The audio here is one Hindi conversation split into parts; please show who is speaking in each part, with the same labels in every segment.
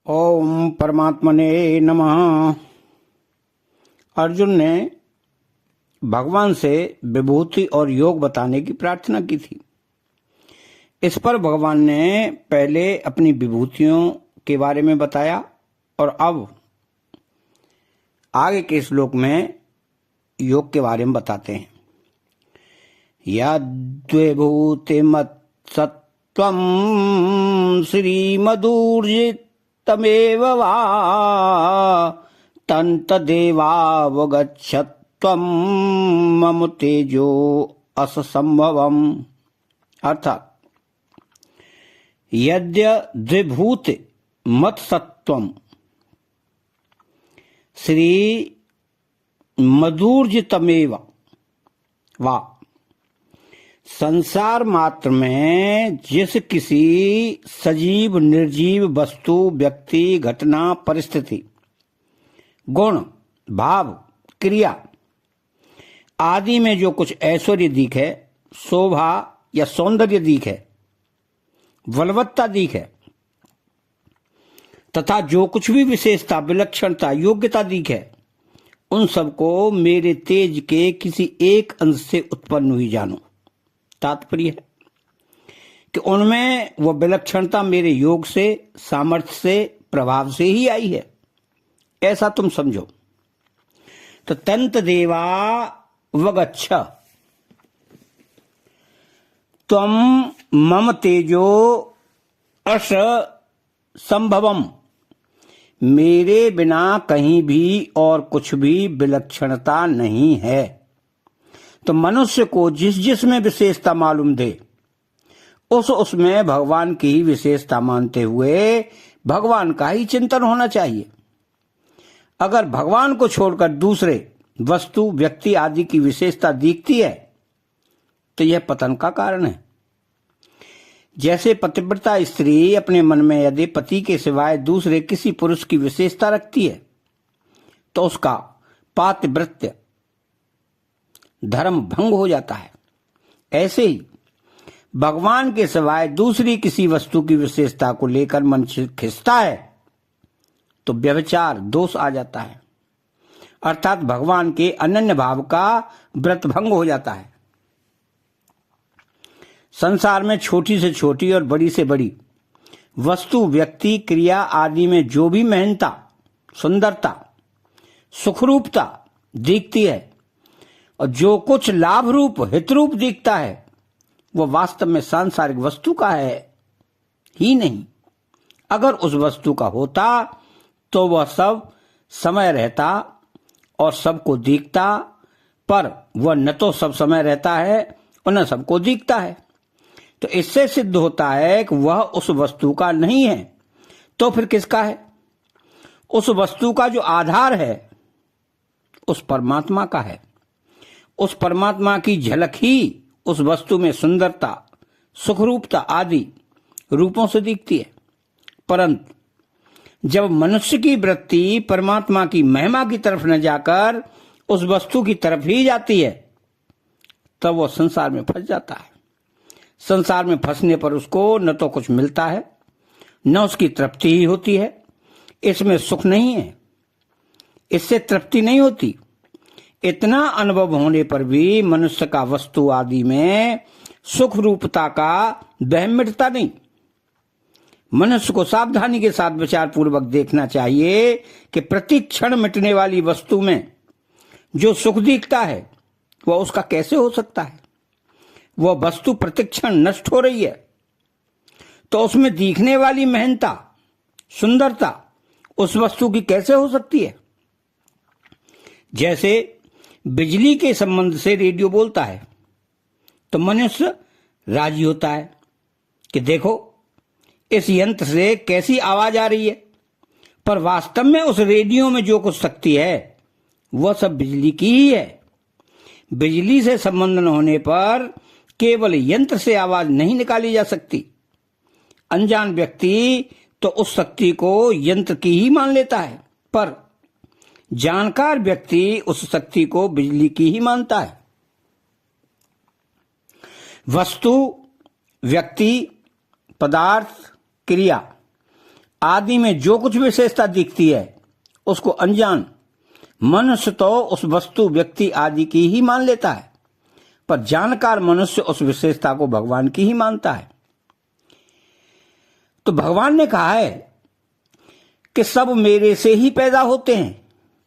Speaker 1: ओम परमात्मने नमः। अर्जुन ने भगवान से विभूति और योग बताने की प्रार्थना की थी। इस पर भगवान ने पहले अपनी विभूतियों के बारे में बताया और अब आगे के श्लोक में योग के बारे में बताते हैं। यद्विभूतिमत्सत्त्वं श्रीमदूर्जितमेव वा तन्तदेवावगच्छत्वं मम तेजो असंभवम्। अर्थात यद्य द्विभूति मत्सत्त्वं श्री मधुर्जितमेव वा, संसार मात्र में जिस किसी सजीव निर्जीव वस्तु व्यक्ति घटना परिस्थिति गुण भाव क्रिया आदि में जो कुछ ऐश्वर्य दिखे, शोभा या सौंदर्य दिखे, बलवत्ता दिखे तथा जो कुछ भी विशेषता विलक्षणता योग्यता दिखे, उन सबको मेरे तेज के किसी एक अंश से उत्पन्न हुई जानो। तात्पर्य है कि उनमें वह विलक्षणता मेरे योग से, सामर्थ्य से, प्रभाव से ही आई है, ऐसा तुम समझो। तो तंत देवा वगच्छ त्वं मम तेजो अस संभवम। मेरे बिना कहीं भी और कुछ भी विलक्षणता नहीं है। तो मनुष्य को जिस जिस में विशेषता मालूम दे, उसमें भगवान की ही विशेषता मानते हुए भगवान का ही चिंतन होना चाहिए। अगर भगवान को छोड़कर दूसरे वस्तु व्यक्ति आदि की विशेषता दिखती है तो यह पतन का कारण है। जैसे पतिव्रता स्त्री अपने मन में यदि पति के सिवाय दूसरे किसी पुरुष की विशेषता रखती है तो उसका पातिव्रत्य धर्म भंग हो जाता है। ऐसे ही भगवान के सिवाय दूसरी किसी वस्तु की विशेषता को लेकर मन खिंचता है तो व्यभिचार दोष आ जाता है, अर्थात भगवान के अनन्य भाव का व्रत भंग हो जाता है। संसार में छोटी से छोटी और बड़ी से बड़ी वस्तु व्यक्ति क्रिया आदि में जो भी महनता सुंदरता सुखरूपता दिखती है और जो कुछ लाभ रूप हित रूप दिखता है वह वास्तव में सांसारिक वस्तु का है ही नहीं। अगर उस वस्तु का होता तो वह सब समय रहता और सबको दिखता, पर वह न तो सब समय रहता है और न सबको दिखता है। तो इससे सिद्ध होता है कि वह उस वस्तु का नहीं है। तो फिर किसका है? उस वस्तु का जो आधार है उस परमात्मा का है। उस परमात्मा की झलक ही उस वस्तु में सुंदरता सुखरूपता आदि रूपों से दिखती है। परंतु जब मनुष्य की वृत्ति परमात्मा की महिमा की तरफ न जाकर उस वस्तु की तरफ ही जाती है तब वह संसार में फंस जाता है। संसार में फंसने पर उसको न तो कुछ मिलता है न उसकी तृप्ति ही होती है। इसमें सुख नहीं है, इससे तृप्ति नहीं होती। इतना अनुभव होने पर भी मनुष्य का वस्तु आदि में सुख रूपता का वहम मिटता नहीं। मनुष्य को सावधानी के साथ विचार पूर्वक देखना चाहिए कि प्रति क्षण मिटने वाली वस्तु में जो सुख दिखता है वह उसका कैसे हो सकता है? वह वस्तु प्रतिक्षण नष्ट हो रही है तो उसमें दिखने वाली महनता सुंदरता उस वस्तु की कैसे हो सकती है? जैसे बिजली के संबंध से रेडियो बोलता है तो मनुष्य राजी होता है कि देखो इस यंत्र से कैसी आवाज आ रही है, पर वास्तव में उस रेडियो में जो कुछ शक्ति है वह सब बिजली की ही है। बिजली से संबंध न होने पर केवल यंत्र से आवाज नहीं निकाली जा सकती। अनजान व्यक्ति तो उस शक्ति को यंत्र की ही मान लेता है, पर जानकार व्यक्ति उस शक्ति को बिजली की ही मानता है। वस्तु व्यक्ति पदार्थ क्रिया आदि में जो कुछ विशेषता दिखती है उसको अनजान मनुष्य तो उस वस्तु व्यक्ति आदि की ही मान लेता है, पर जानकार मनुष्य उस विशेषता को भगवान की ही मानता है। तो भगवान ने कहा है कि सब मेरे से ही पैदा होते हैं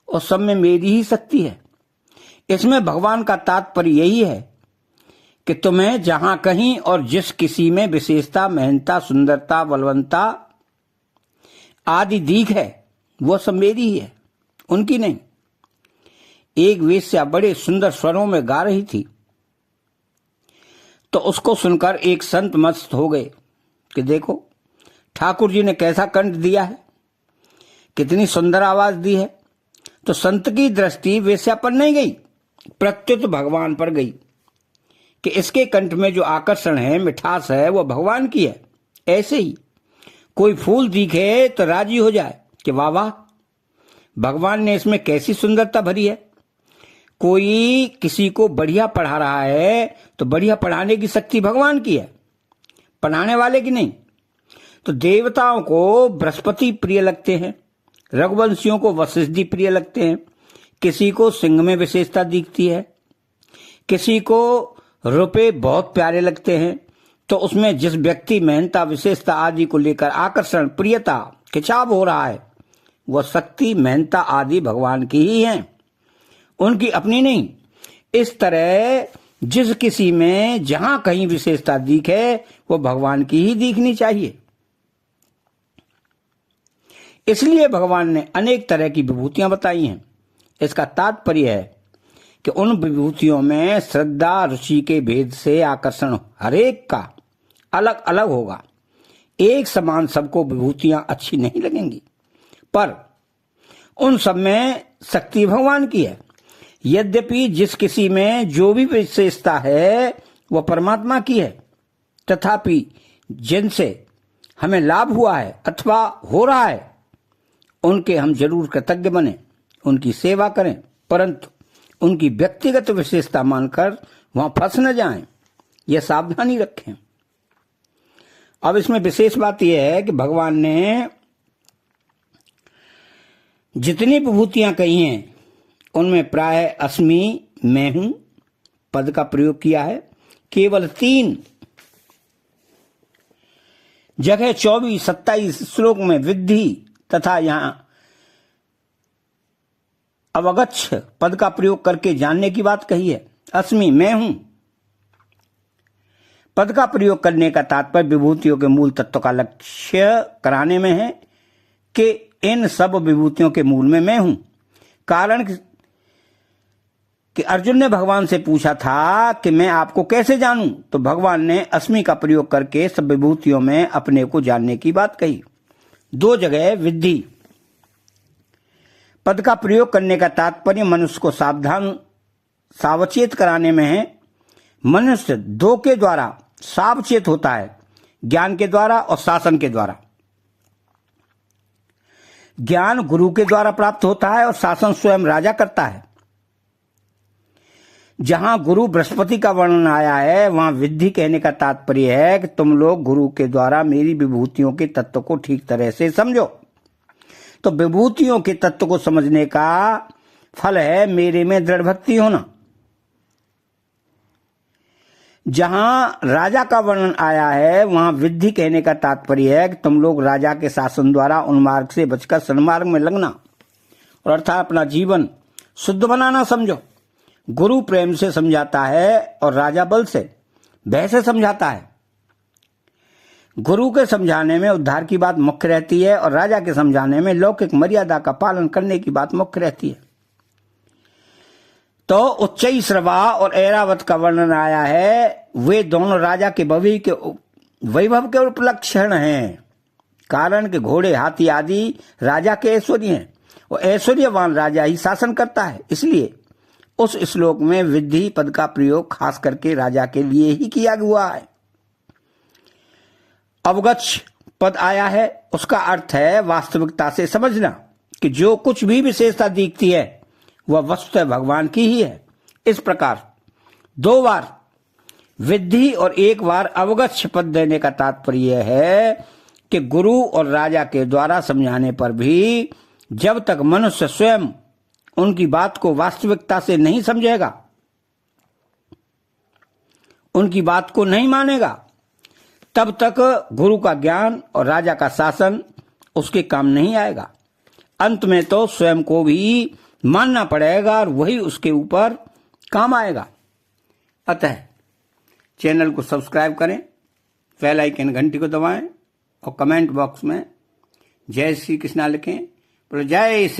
Speaker 1: और सब में मेरी ही शक्ति है। इसमें भगवान का तात्पर्य यही है कि तुम्हें जहां कहीं और जिस किसी में विशेषता, मेहनता, सुंदरता, बलवंता आदि दीख है वो सब मेरी ही है, उनकी नहीं। एक वेश्या बड़े सुंदर स्वरों में गा रही थी तो उसको सुनकर एक संत मस्त हो गए कि देखो ठाकुर जी ने कैसा कंठ दिया है, कितनी सुंदर आवाज दी है। तो संत की दृष्टि वेश्या पर नहीं गई, प्रत्युत भगवान पर गई कि इसके कंठ में जो आकर्षण है, मिठास है, वो भगवान की है। ऐसे ही कोई फूल दिखे तो राजी हो जाए कि वाह वाह, भगवान ने इसमें कैसी सुंदरता भरी है। कोई किसी को बढ़िया पढ़ा रहा है तो बढ़िया पढ़ाने की शक्ति भगवान की है, पढ़ाने वाले की नहीं। तो देवताओं को बृहस्पति प्रिय लगते हैं, रघुवंशियों को वशिष्ठ जी प्रिय लगते हैं, किसी को सिंह में विशेषता दिखती है, किसी को रुपए बहुत प्यारे लगते हैं। तो उसमें जिस व्यक्ति मेहनता, विशेषता आदि को लेकर आकर्षण, प्रियता, खिंचाव हो रहा है वह शक्ति, मेहनता आदि भगवान की ही है, उनकी अपनी नहीं। इस तरह जिस किसी में जहां कहीं विशेषता दिखे वो भगवान की ही दिखनी चाहिए। इसलिए भगवान ने अनेक तरह की विभूतियां बताई हैं। इसका तात्पर्य है कि उन विभूतियों में श्रद्धा, रुचि के भेद से आकर्षण हरेक का अलग अलग होगा। एक समान सबको विभूतियां अच्छी नहीं लगेंगी, पर उन सब में शक्ति भगवान की है। यद्यपि जिस किसी में जो भी विशेषता है वह परमात्मा की है, तथापि जिनसे हमें लाभ हुआ है अथवा हो रहा है उनके हम जरूर कृतज्ञ बने, उनकी सेवा करें, परंतु उनकी व्यक्तिगत विशेषता मानकर वहां फंस न जाएं, यह सावधानी रखें। अब इसमें विशेष बात यह है कि भगवान ने जितनी विभूतियां कही हैं उनमें प्राय अस्मि, मैं हूं पद का प्रयोग किया है। केवल 3 जगह 24-27 श्लोक में विद्धि तथा यहां अवगच्छ पद का प्रयोग करके जानने की बात कही है। अस्मि, मैं हूं पद का प्रयोग करने का तात्पर्य विभूतियों के मूल तत्व का लक्ष्य कराने में है कि इन सब विभूतियों के मूल में मैं हूं। कारण कि अर्जुन ने भगवान से पूछा था कि मैं आपको कैसे जानूं, तो भगवान ने अस्मि का प्रयोग करके सब विभूतियों में अपने को जानने की बात कही। 2 जगह विद्धि पद का प्रयोग करने का तात्पर्य मनुष्य को सावचेत कराने में है। मनुष्य 2 के द्वारा सावचेत होता है, ज्ञान के द्वारा और शासन के द्वारा। ज्ञान गुरु के द्वारा प्राप्त होता है और शासन स्वयं राजा करता है। जहां गुरु बृहस्पति का वर्णन आया है वहां विद्धि कहने का तात्पर्य है कि तुम लोग गुरु के द्वारा मेरी विभूतियों के तत्व को ठीक तरह से समझो। तो विभूतियों के तत्व को समझने का फल है मेरे में दृढ़ भक्ति होना। जहां राजा का वर्णन आया है वहां विद्धि कहने का तात्पर्य है कि तुम लोग राजा के शासन द्वारा उन मार्ग से बचकर सन्मार्ग में लगना और अर्थात अपना जीवन शुद्ध बनाना समझो। गुरु प्रेम से समझाता है और राजा बल से, भय से समझाता है। गुरु के समझाने में उद्धार की बात मुख्य रहती है और राजा के समझाने में लौकिक मर्यादा का पालन करने की बात मुख्य रहती है। तो उच्चई श्रवा और ऐरावत का वर्णन आया है, वे दोनों राजा के वैभव के उपलक्षण हैं। कारण के घोड़े, हाथी आदि राजा के ऐश्वर्य हैं और ऐश्वर्यवान राजा ही शासन करता है। इसलिए उस श्लोक में विद्धि पद का प्रयोग खास करके राजा के लिए ही किया हुआ है। अवगच्छ पद आया है, उसका अर्थ है वास्तविकता से समझना कि जो कुछ भी विशेषता दिखती है वह वस्तुतः भगवान की ही है। इस प्रकार 2 बार विद्धि और 1 बार अवगच्छ पद देने का तात्पर्य है कि गुरु और राजा के द्वारा समझाने पर भी जब तक मनुष्य स्वयं उनकी बात को वास्तविकता से नहीं समझेगा, उनकी बात को नहीं मानेगा, तब तक गुरु का ज्ञान और राजा का शासन उसके काम नहीं आएगा। अंत में तो स्वयं को भी मानना पड़ेगा और वही उसके ऊपर काम आएगा। अतः चैनल को सब्सक्राइब करें, बेल आइकन घंटी को दबाएं और कमेंट बॉक्स में जय श्री कृष्णा लिखें। जय श्री